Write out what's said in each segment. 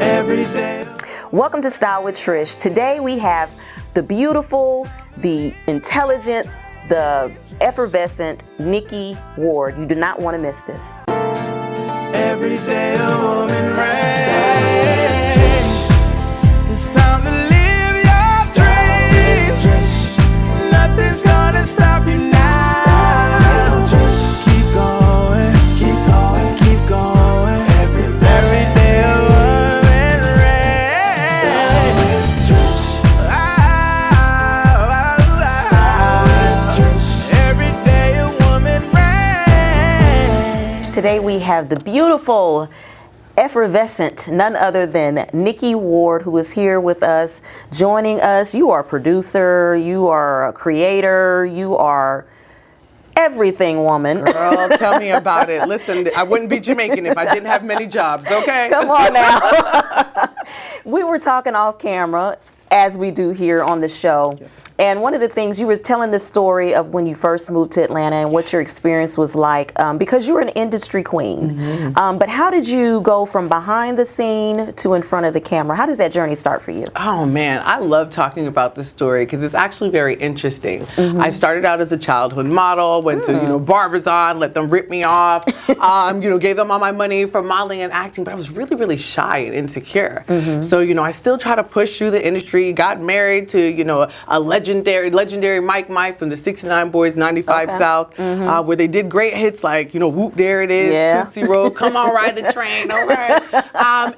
every day. Welcome to Style with Trish. Today we have the beautiful, the intelligent, the effervescent Nicole Ward. You do not want to miss this. Every day a woman reigns. It's time to live your dreams. Nothing's gonna stop you now. Keep going, keep going, keep going. Every day a woman reigns. Every day a woman reigns. Today we have the beautiful, effervescent, none other than Nicole Ward, who is here with us, joining us. You are a producer, you are a creator, you are everything, woman. Girl, tell me about it. Listen, I wouldn't be Jamaican if I didn't have many jobs, okay? Come on now. We were talking off camera, as we do here on the show. And one of the things, you were telling the story of when you first moved to Atlanta and what your experience was like, because you're an industry queen. Mm-hmm. But how did you go from behind the scene to in front of the camera? How does that journey start for you? Oh man, I love talking about this story because it's actually very interesting. Mm-hmm. I started out as a childhood model, went to barbers on, let them rip me off, gave them all my money for modeling and acting, but I was really, really shy and insecure. Mm-hmm. So, I still try to push through the industry, got married to, a legendary Mike from the 69 Boyz, 95 South, where they did great hits like, Whoot, there it is, yeah. Tootsee Roll, come on, ride the train, all right.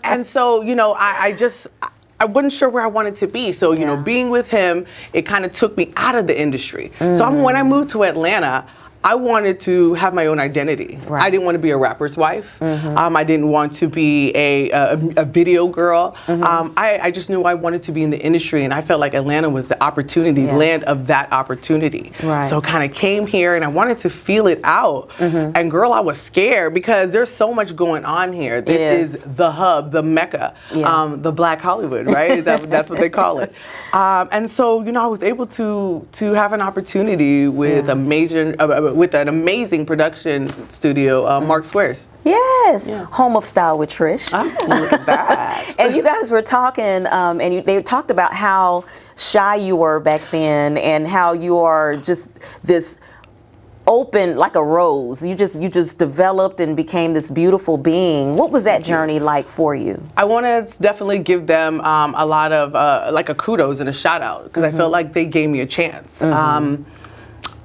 And so, I wasn't sure where I wanted to be. So, being with him, it kind of took me out of the industry. So when I moved to Atlanta, I wanted to have my own identity. Right. I didn't want to be a rapper's wife. I didn't want to be a video girl. I just knew I wanted to be in the industry, and I felt like Atlanta was the opportunity, land of that opportunity. Right. So kind of came here, and I wanted to feel it out. And girl, I was scared because there's so much going on here. This is the hub, the Mecca, the Black Hollywood, right? That's what they call it. And so, I was able to have an opportunity with with an amazing production studio, Mark Squares. Yes, home of Style with Trish. Oh, look at that. And you guys were talking, and they talked about how shy you were back then, and how you are just this open like a rose. You just developed and became this beautiful being. What was that journey like for you? I want to definitely give them a lot of like a kudos and a shout out because I felt like they gave me a chance.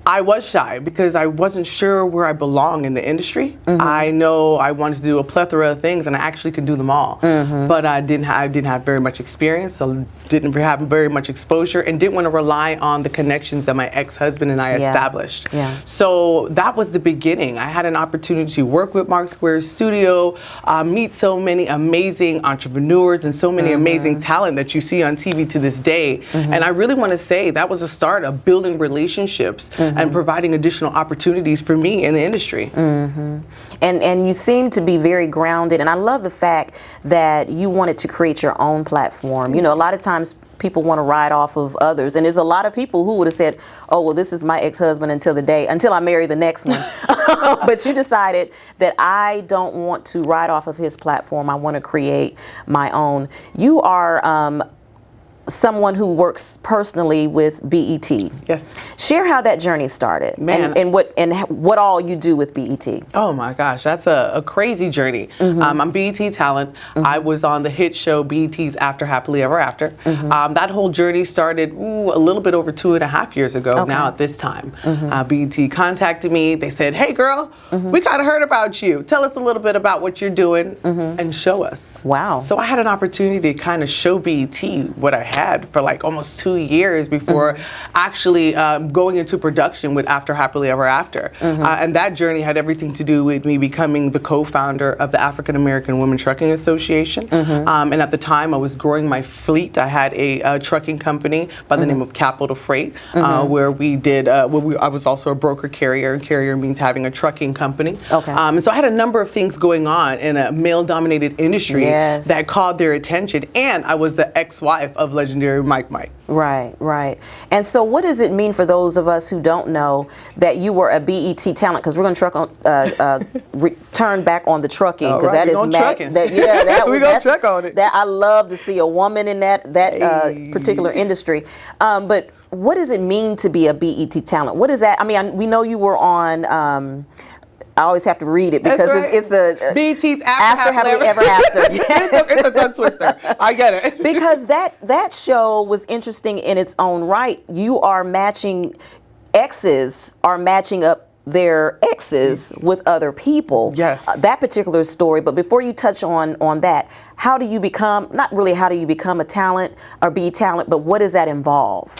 I was shy because I wasn't sure where I belong in the industry. I know I wanted to do a plethora of things, and I actually could do them all. But I didn't have very much experience, so didn't have very much exposure, and didn't want to rely on the connections that my ex-husband and I established. So that was the beginning. I had an opportunity to work with Mark Square's studio, meet so many amazing entrepreneurs and so many amazing talent that you see on TV to this day. And I really want to say that was a start of building relationships and providing additional opportunities for me in the industry. And you seem to be very grounded, and I love the fact that you wanted to create your own platform. A lot of times people want to ride off of others, and there's a lot of people who would have said, oh, well, this is my ex-husband until I marry the next one. But you decided that I don't want to ride off of his platform. I want to create my own. You are someone who works personally with BET. Yes. Share how that journey started, and what all you do with BET. Oh my gosh, that's a crazy journey. I'm BET talent. I was on the hit show BET's After Happily Ever After. That whole journey started a little bit over 2.5 years ago now at this time. BET contacted me. They said, hey girl, we kind of heard about you. Tell us a little bit about what you're doing and show us. Wow. So I had an opportunity to kind of show BET what I had for like almost 2 years before actually going into production with After Happily Ever After. And that journey had everything to do with me becoming the co-founder of the African American Women Trucking Association. And at the time I was growing my fleet. I had a trucking company by the name of Capital Freight, where we did, I was also a broker carrier, and carrier means having a trucking company. And so I had a number of things going on in a male-dominated industry that called their attention. And I was the ex-wife of legendary Mike. Right, right. And so what does it mean for those of us who don't know that you were a BET talent? Because we're going to turn back on the trucking, because that is we're going to truck on it. That I love to see a woman in that particular industry. But what does it mean to be a BET talent? What is that? I mean, we know you were on. I always have to read it because it's a BET's After Happily Ever After. It's a tongue twister. I get it. Because that show was interesting in its own right. You are matching exes are matching up their exes with other people. Yes. That particular story. But before you touch on that, how do you become, not really how do you become a talent or be talent, but what does that involve?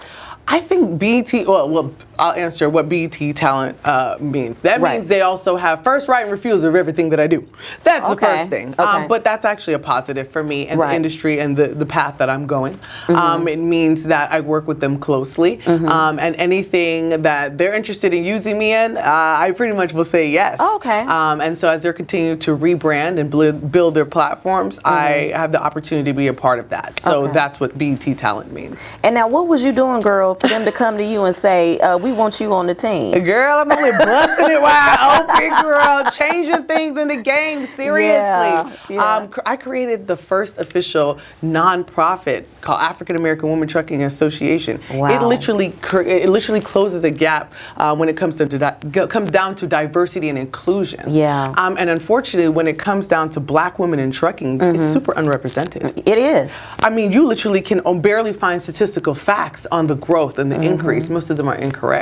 I think BET, well, I'll answer what BET talent means. That means they also have first right and refusal of everything that I do. That's the first thing. But that's actually a positive for me and the industry and the path that I'm going. It means that I work with them closely. And anything that they're interested in using me in, I pretty much will say yes. And so as they're continuing to rebrand and build their platforms, I have the opportunity to be a part of that. So that's what BET talent means. And now what was you doing, girl, for them to come to you and say, we want you on the team? Girl, I'm only busting it wide open, girl. Changing things in the game, seriously. I created the first official nonprofit called African American Women Trucking Association. It literally closes a gap when it comes down to diversity and inclusion. And unfortunately, when it comes down to black women in trucking, it's super unrepresented. It is. I mean, you literally can barely find statistical facts on the growth and the increase. Most of them are incorrect.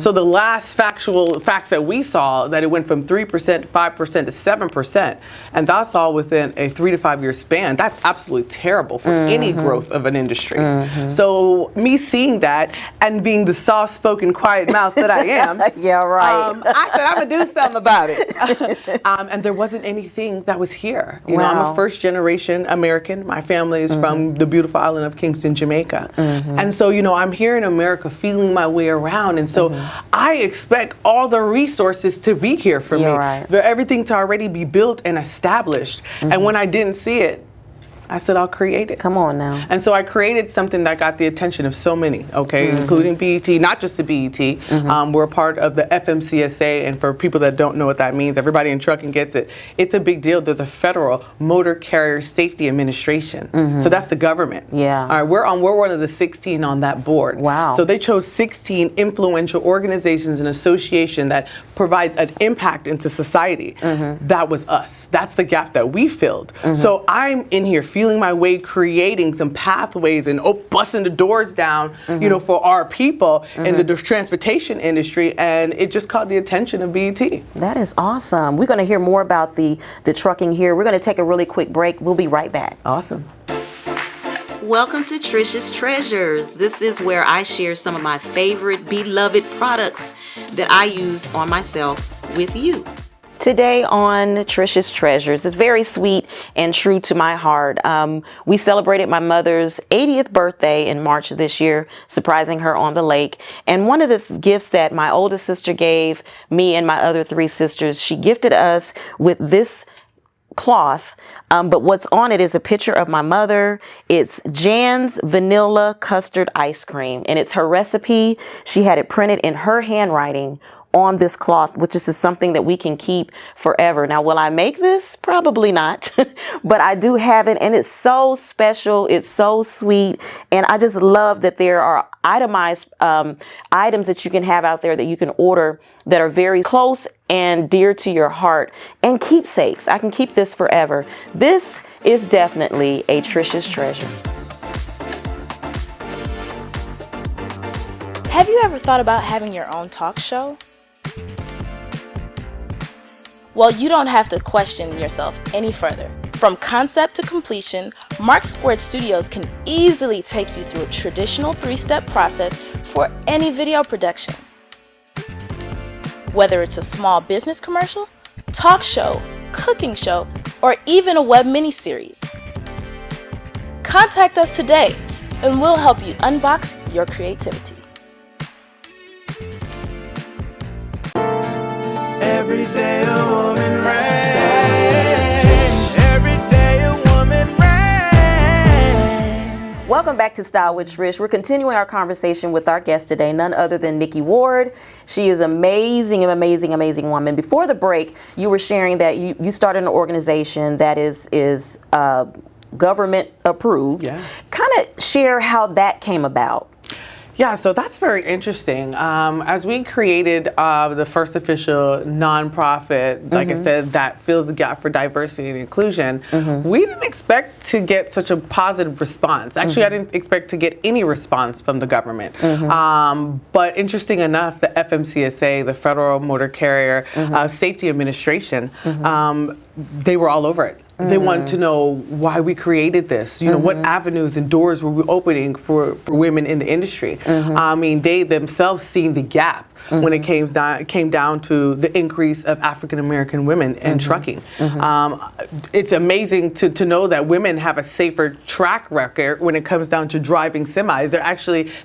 So the last factual facts that we saw, that it went from 3%, 5% to 7%, and that's all within a 3 to 5 year span. That's absolutely terrible for any growth of an industry. So me seeing that and being the soft-spoken, quiet mouse that I am, I said I'm gonna do something about it. And there wasn't anything that was here. You know, I'm a first-generation American. My family is from the beautiful island of Kingston, Jamaica, and so you know I'm here in America feeling my way around, and so I expect all the resources to be here for me. Everything to already be built and established. And when I didn't see it, I said, I'll create it. Come on now. And so I created something that got the attention of so many, including BET, not just the BET. We're a part of the FMCSA, and for people that don't know what that means, everybody in trucking gets it. It's a big deal. There's a Federal Motor Carrier Safety Administration. So that's the government. All right, we're one of the 16 on that board. So they chose 16 influential organizations and associations that provides an impact into society. That was us. That's the gap that we filled. So I'm in here feeling my way, creating some pathways and busting the doors down, you know, for our people in the transportation industry, and it just caught the attention of BET. That is awesome. We're going to hear more about the trucking here. We're going to take a really quick break. We'll be right back. Awesome. Welcome to Trish's Treasures. This is where I share some of my favorite beloved products that I use on myself with you. Today on Trish's Treasures, it's very sweet and true to my heart. We celebrated my mother's 80th birthday in March of this year, surprising her on the lake. And one of the gifts that my oldest sister gave me and my other 3 sisters, she gifted us with this cloth. But what's on it is a picture of my mother. It's Jan's Vanilla Custard Ice Cream, and it's her recipe. She had it printed in her handwriting on this cloth, which is something that we can keep forever. Now, will I make this? Probably not, but I do have it, and it's so special. It's so sweet, and I just love that there are itemized items that you can have out there that you can order that are very close and dear to your heart, and keepsakes. I can keep this forever. This is definitely a Trish's Treasure. Have you ever thought about having your own talk show? Well, you don't have to question yourself any further. From concept to completion, Mark Squared Studios can easily take you through a traditional 3-step process for any video production. Whether it's a small business commercial, talk show, cooking show, or even a web miniseries. Contact us today and we'll help you unbox your creativity. Every day a woman reigns. Every day a woman reigns. Welcome back to Style with Trish. We're continuing our conversation with our guest today, none other than Nicole Ward. She is amazing, amazing, amazing woman. Before the break, you were sharing that you started an organization that is government approved. Yeah. Kind of share how that came about. Yeah, so that's very interesting. As we created the first official nonprofit, like I said, that fills the gap for diversity and inclusion, we didn't expect to get such a positive response. Actually, I didn't expect to get any response from the government. But interesting enough, the FMCSA, the Federal Motor Carrier Safety Administration, they were all over it. They wanted to know why we created this. You know, what avenues and doors were we opening for women in the industry? I mean, they themselves seen the gap when it came down to the increase of African American women in trucking. It's amazing to know that women have a safer track record when it comes down to driving semis.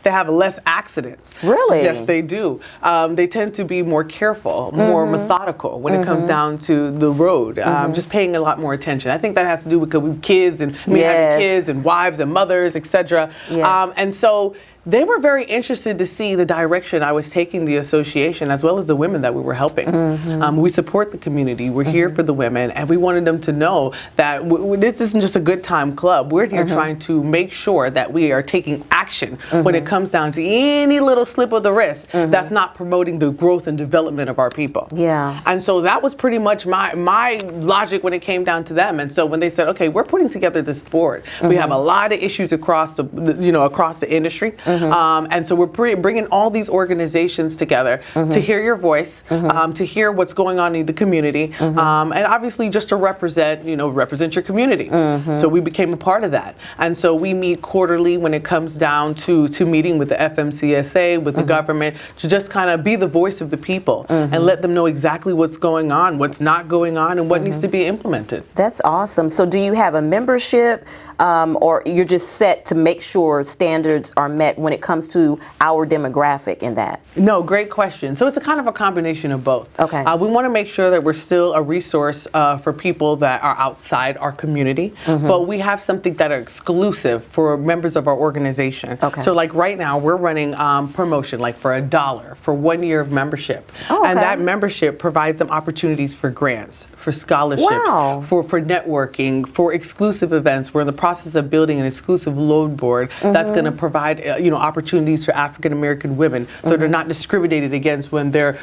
They have less accidents. Really? Yes, they do. They tend to be more careful, more methodical when it comes down to the road. Just paying a lot more attention. I think that has to do with kids and having kids and wives and mothers, etc. And so they were very interested to see the direction I was taking the association, as well as the women that we were helping. We support the community. We're here for the women, and we wanted them to know that this isn't just a good time club. We're here trying to make sure that we are taking action when it comes down to any little slip of the wrist that's not promoting the growth and development of our people. Yeah. And so that was pretty much my logic when it came down to them. And so when they said, okay, we're putting together this board, we have a lot of issues across the industry. And so we're bringing all these organizations together to hear your voice, to hear what's going on in the community, and obviously just to represent your community. So we became a part of that. And so we meet quarterly when it comes down to meeting with the FMCSA, with the government, to just kind of be the voice of the people and let them know exactly what's going on, what's not going on, and what needs to be implemented. That's awesome. So do you have a membership, or you're just set to make sure standards are met when it comes to our demographic in that? No, great question. So it's a kind of a combination of both. Okay. We want to make sure that we're still a resource for people that are outside our community, but we have something that are exclusive for members of our organization. Okay. So like right now, we're running promotion like for $1 for 1 year of membership. Oh, okay. And that membership provides them opportunities for grants, for scholarships, for networking, for exclusive events. We're in the process of building an exclusive load board that's going to provide opportunities for African American women, so they're not discriminated against when their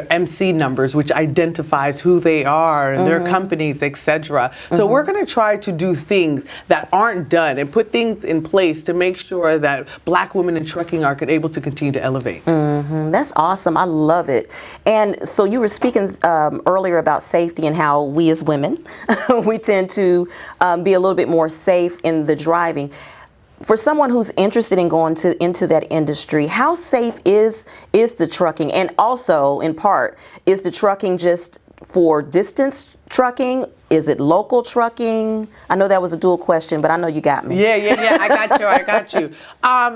MC numbers, which identifies who they are and their companies, etc. So we're going to try to do things that aren't done and put things in place to make sure that Black women in trucking are able to continue to elevate. That's awesome. I love it. And so you were speaking earlier about safety and how we as women, we tend to be a little bit more safe in the driving. For someone who's interested in going into that industry, how safe is the trucking? And also, in part, is the trucking just for distance trucking? Is it local trucking? I know that was a dual question, but I know you got me. Yeah. I got you.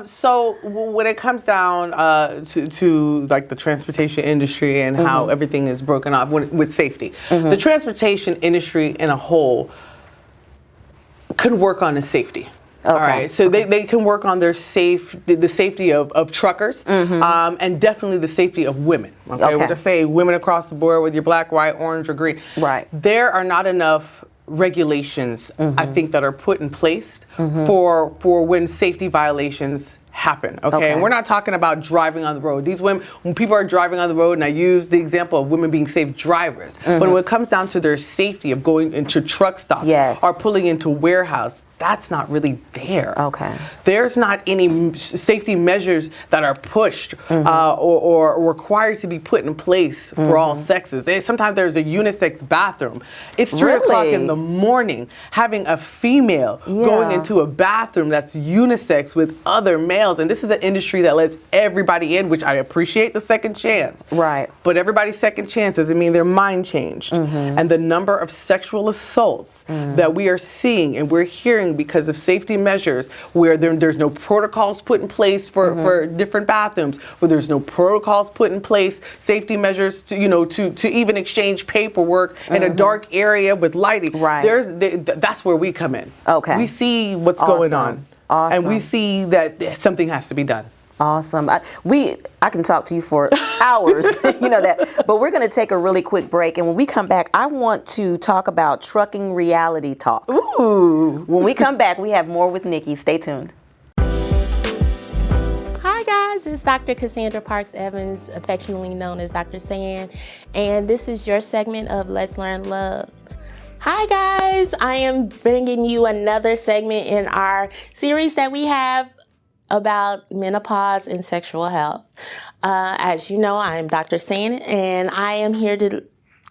So when it comes down to like the transportation industry and how everything is broken up with safety, the transportation industry in a whole could work on the safety. Okay. All right, so they can work on the safety of truckers, and definitely the safety of women. Okay, we'll just say women across the board, with your black, white, orange, or green. Right. There are not enough regulations, I think, that are put in place for when safety violations happen. Okay? And we're not talking about driving on the road. These women, when people are driving on the road, and I use the example of women being safe drivers, but when it comes down to their safety of going into truck stops or pulling into warehouse, that's not really there. Okay. There's not any safety measures that are pushed or required to be put in place for all sexes. Sometimes there's a unisex bathroom. It's 3 o'clock in the morning, having a female going into a bathroom that's unisex with other males. And this is an industry that lets everybody in, which I appreciate the second chance. Right. But everybody's second chance doesn't mean their mind changed. And the number of sexual assaults that we are seeing and we're hearing because of safety measures where there's no protocols put in place for different bathrooms, where there's no protocols put in place, safety measures to even exchange paperwork in a dark area with lighting. Right. That's where we come in. Okay. We see what's going on. Awesome. And we see that something has to be done. Awesome. I can talk to you for hours, you know that. But we're going to take a really quick break. And when we come back, I want to talk about trucking reality talk. Ooh. When we come back, we have more with Nikki. Stay tuned. Hi guys, it's Dr. Cassandra Parks Evans, affectionately known as Dr. San, and this is your segment of Let's Learn Love. Hi guys, I am bringing you another segment in our series that we have about menopause and sexual health. As you know, I am Dr. San, and I am here to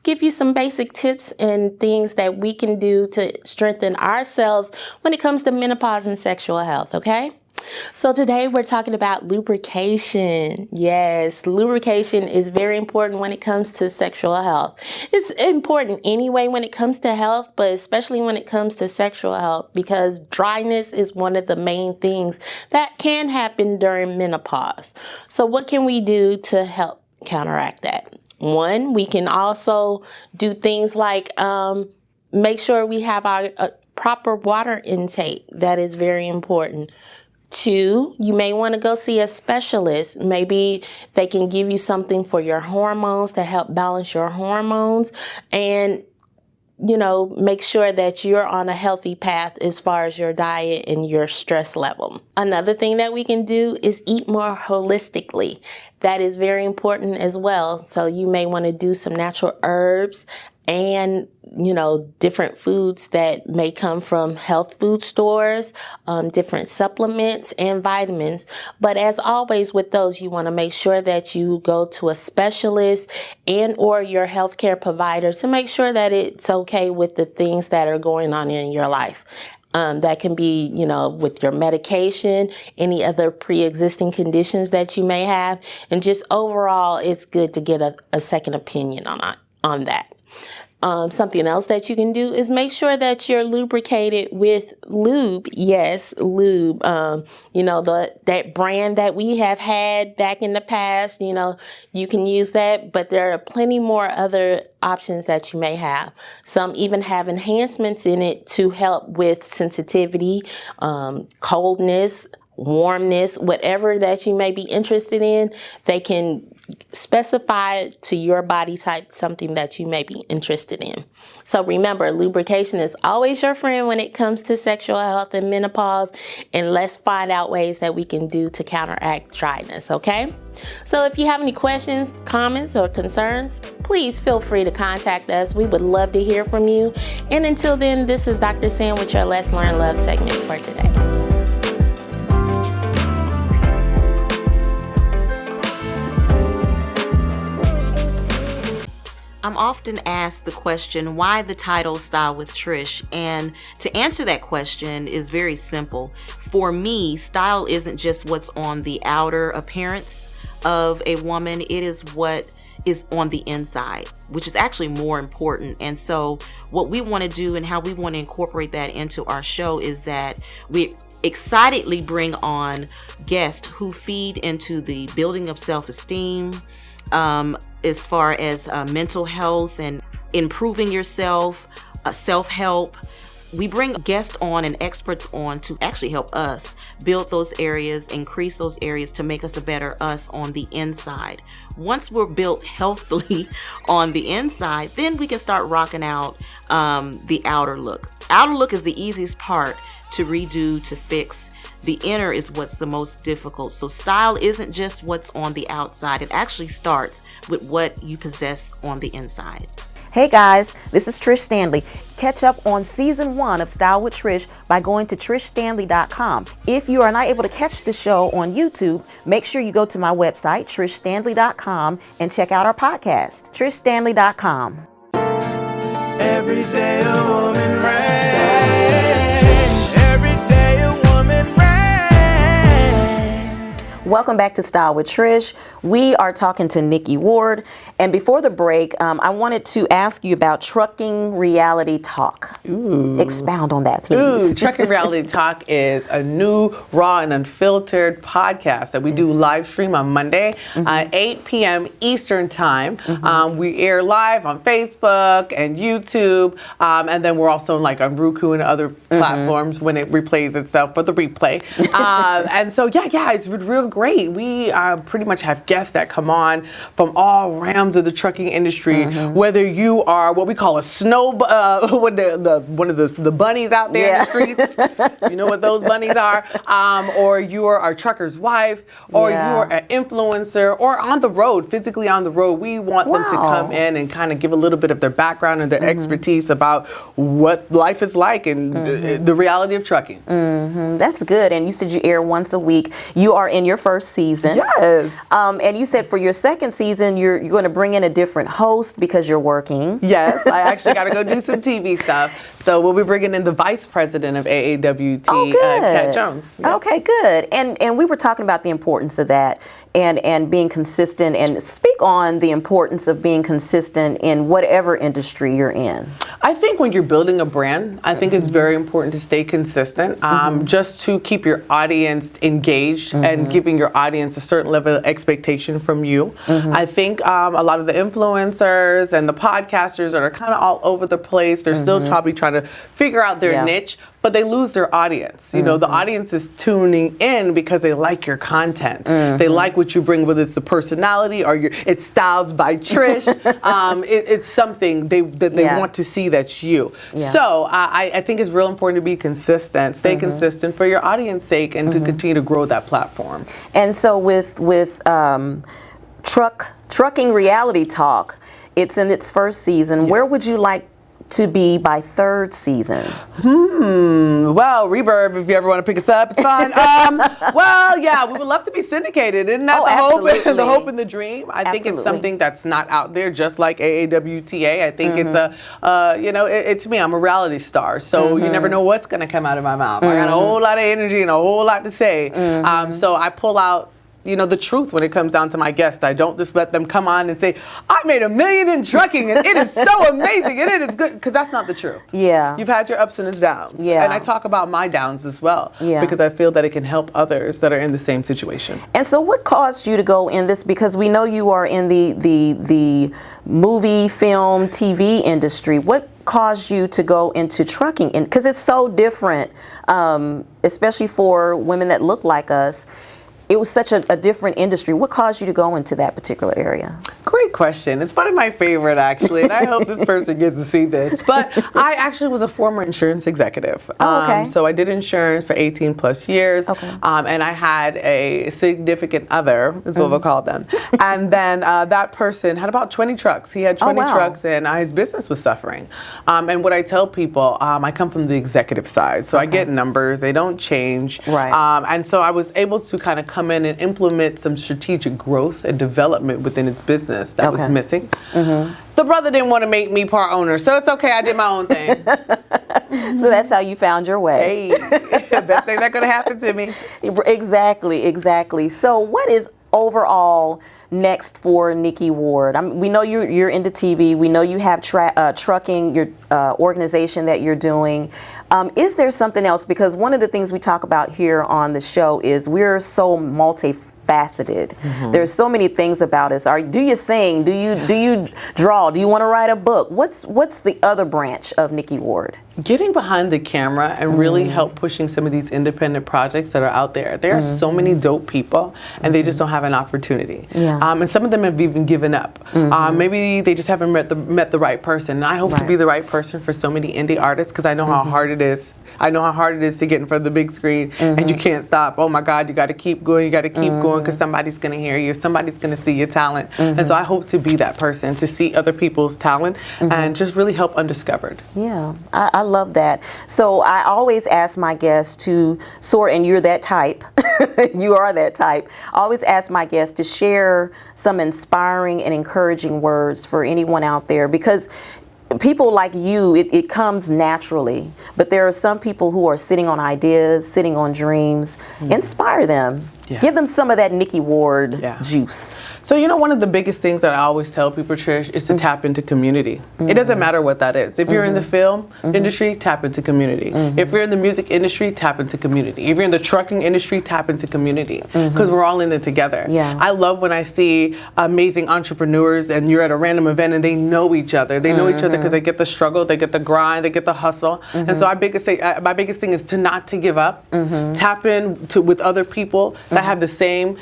give you some basic tips and things that we can do to strengthen ourselves when it comes to menopause and sexual health, okay? So today we're talking about lubrication. Yes, lubrication is very important when it comes to sexual health. It's important anyway when it comes to health, but especially when it comes to sexual health, because dryness is one of the main things that can happen during menopause. So what can we do to help counteract that? One, we can also do things like make sure we have our proper water intake. That is very important. Two, you may want to go see a specialist. Maybe they can give you something for your hormones to help balance your hormones and, you know, make sure that you're on a healthy path as far as your diet and your stress level. Another thing that we can do is eat more holistically. That is very important as well. So you may want to do some natural herbs and, you know, different foods that may come from health food stores, different supplements and vitamins. But as always with those, you want to make sure that you go to a specialist and or your healthcare provider to make sure that it's okay with the things that are going on in your life. That can be, you know, with your medication, any other pre-existing conditions that you may have. And just overall, it's good to get a second opinion on that. Something else that you can do is make sure that you're lubricated with lube. Yes, lube. You know, that brand that we have had back in the past, you know, you can use that, but there are plenty more other options that you may have. Some even have enhancements in it to help with sensitivity, coldness, warmness, whatever that you may be interested in. They can specify to your body type something that you may be interested in. So remember, lubrication is always your friend when it comes to sexual health and menopause, and let's find out ways that we can do to counteract dryness, okay? So if you have any questions, comments, or concerns, please feel free to contact us. We would love to hear from you. And until then, this is Dr. Sam with your Let's Learn Love segment for today. I'm often asked the question, why the title Style with Trish? And to answer that question is very simple. For me, style isn't just what's on the outer appearance of a woman. It is what is on the inside, which is actually more important. And so what we want to do and how we want to incorporate that into our show is that we excitedly bring on guests who feed into the building of self-esteem, as far as mental health and improving yourself, self-help. We bring guests on and experts on to actually help us build those areas, increase those areas to make us a better us on the inside. Once we're built healthily on the inside, then we can start rocking out the outer look. Outer look is the easiest part to redo, to fix. The inner is what's the most difficult. So style isn't just what's on the outside. It actually starts with what you possess on the inside. Hey guys, this is Trish Standley. Catch up on season 1 of Style with Trish by going to trishstanley.com. If you are not able to catch the show on YouTube, make sure you go to my website, trishstanley.com, and check out our podcast, trishstanley.com. Every day a woman reigns. Every day a woman reigns. Welcome back to Style with Trish. We are talking to Nicole Ward. And before the break, I wanted to ask you about Trucking Reality Talk. Ooh. Expound on that, please. Ooh, Trucking Reality Talk is a new, raw, and unfiltered podcast that we do live stream on Monday at 8 p.m. Eastern Time. We air live on Facebook and YouTube, and then we're also on Roku and other platforms when it replays itself for the replay. And so, yeah, it's real great. We pretty much have guests that come on from all realms of the trucking industry, whether you are what we call a one of the bunnies out there in the streets, you know what those bunnies are, or you are a trucker's wife, or you are an influencer, or on the road, physically on the road. We want them to come in and kind of give a little bit of their background and their expertise about what life is like and the reality of trucking. That's good. And you said you air once a week. You are in your first season. Yes. And you said for your second season, you're going to bring in a different host because you're working. Yes, I actually got to go do some TV stuff. So we'll be bringing in the vice president of AAWT, Kat Jones. Yep. Okay, good. And we were talking about the importance of that and being consistent, and speak on the importance of being consistent in whatever industry you're in. I think when you're building a brand, I think it's very important to stay consistent, just to keep your audience engaged and giving your audience a certain level of expectation from you. I think a lot of the influencers and the podcasters that are kind of all over the place, they're still probably trying to figure out their niche, but they lose their audience. You know, the audience is tuning in because they like your content. They like what you bring, whether it's the personality or it's Styles by Trish. It's something they want to see that's you. So I think it's real important to be consistent, stay consistent for your audience's sake, and to continue to grow that platform. And so with Trucking Reality Talk, it's in its first season. Where would you like to be by third season? Well, Reverb, if you ever want to pick us up, it's fine. Well, yeah, we would love to be syndicated. Isn't that the hope and the dream? I think it's something that's not out there, just like AAWTA. I think it's it's me. I'm a reality star, so you never know what's going to come out of my mouth. I got a whole lot of energy and a whole lot to say. So I pull out the truth when it comes down to my guests. I don't just let them come on and say, I made $1 million in trucking and it is so amazing and it is good, because that's not the truth. Yeah. You've had your ups and downs. Yeah. And I talk about my downs as well, because I feel that it can help others that are in the same situation. And so what caused you to go in this? Because we know you are in the movie, film, TV industry. What caused you to go into trucking? Because it's so different, especially for women that look like us. It was such a different industry. What caused you to go into that particular area? Great question. It's one of my favorite, actually, and I hope this person gets to see this. But I actually was a former insurance executive. So I did insurance for 18 plus years, and I had a significant other, is what we'll call them. And then that person had about 20 trucks. He had 20 trucks, and his business was suffering. And what I tell people, I come from the executive side, so I get numbers. They don't change. And so I was able to kind of come in and implement some strategic growth and development within its business that was missing. The brother didn't want to make me part owner, so it's okay. I did my own thing. So that's how you found your way. Hey, best thing that could have happened to me. Exactly. So what is overall next for Nicole Ward? We know you're into TV. We know you have trucking, your organization that you're doing. Is there something else? Because one of the things we talk about here on the show is we're so multifaceted. There's so many things about us. Do you sing? Do you draw? Do you want to write a book? What's the other branch of Nicole Ward? Getting behind the camera and really help pushing some of these independent projects that are out there. There are so many dope people, and they just don't have an opportunity. And some of them have even given up. Maybe they just haven't met the right person. And I hope to be the right person for so many indie artists, because I know how hard it is. I know how hard it is to get in front of the big screen, and you can't stop. Oh my God, you got to keep going. You got to keep going, because somebody's going to hear you. Somebody's going to see your talent. And so I hope to be that person, to see other people's talent and just really help undiscovered. Yeah, I love that. So I always ask my guests to sort, and you're that type. You are that type. I always ask my guests to share some inspiring and encouraging words for anyone out there, because people like you, it comes naturally, but there are some people who are sitting on ideas, sitting on dreams. Inspire them. Yeah. Give them some of that Nicole Ward Yeah. juice. So, one of the biggest things that I always tell people, Trish, is to tap into community. It doesn't matter what that is. If you're in the film industry, tap into community. If you're in the music industry, tap into community. If you're in the trucking industry, tap into community. Because we're all in it together. Yeah. I love when I see amazing entrepreneurs and you're at a random event and they know each other. They know each other because they get the struggle, they get the grind, they get the hustle. And so my biggest thing is to not to give up. Tap in with other people that have the same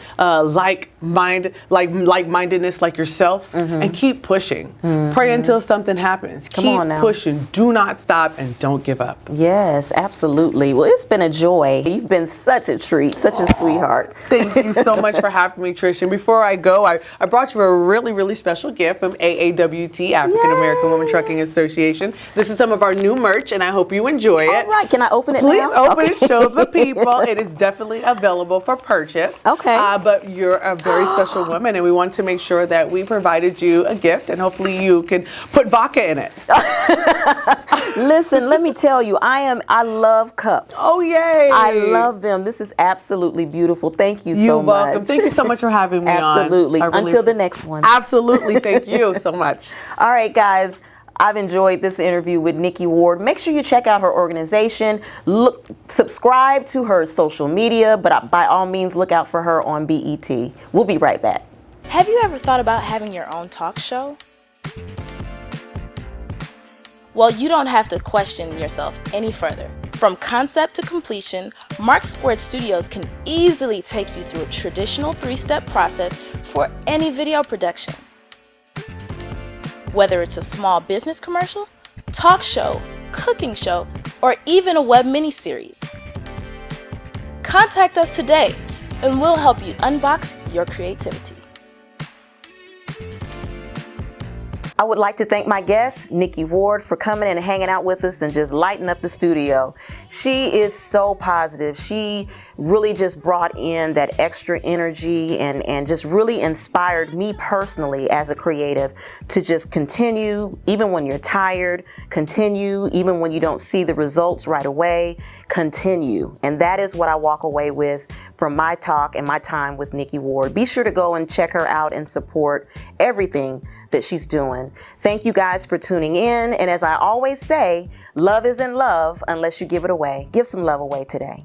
like-mindedness like yourself, and keep pushing. Pray until something happens. Come keep on now. pushing. Do not stop and don't give up. Yes, absolutely. Well, it's been a joy. You've been such a treat, such a sweetheart. Thank you so much for having me, Trish. And before I go, I brought you a really, really special gift from AAWT, African American Women Trucking Association. This is some of our new merch, and I hope you enjoy it. All right, can I open it Please now? open it, show the people. It is definitely available for purchase. Okay. But you're a very special woman, and we want to make sure that we provided you a gift, and hopefully you can put vodka in it. Listen, let me tell you, I love cups. Oh, yay. I love them. This is absolutely beautiful. Thank you so You're much. welcome. Thank you so much for having me on. Absolutely. I really- Until the next one. Absolutely. Thank you so much. All right, guys. I've enjoyed this interview with Nicole Ward. Make sure you check out her organization. Subscribe to her social media, but by all means, look out for her on BET. We'll be right back. Have you ever thought about having your own talk show? Well, you don't have to question yourself any further. From concept to completion, Mark Squared Studios can easily take you through a traditional 3-step process for any video production. Whether it's a small business commercial, talk show, cooking show, or even a web miniseries. Contact us today and we'll help you unbox your creativity. I would like to thank my guest, Nicole Ward, for coming and hanging out with us and just lighting up the studio. She is so positive. She really just brought in that extra energy and just really inspired me personally as a creative to just continue even when you're tired, continue even when you don't see the results right away, continue. And that is what I walk away with from my talk and my time with Nicole Ward. Be sure to go and check her out and support everything that she's doing. Thank you guys for tuning in. And as I always say, love isn't love unless you give it away. Give some love away today.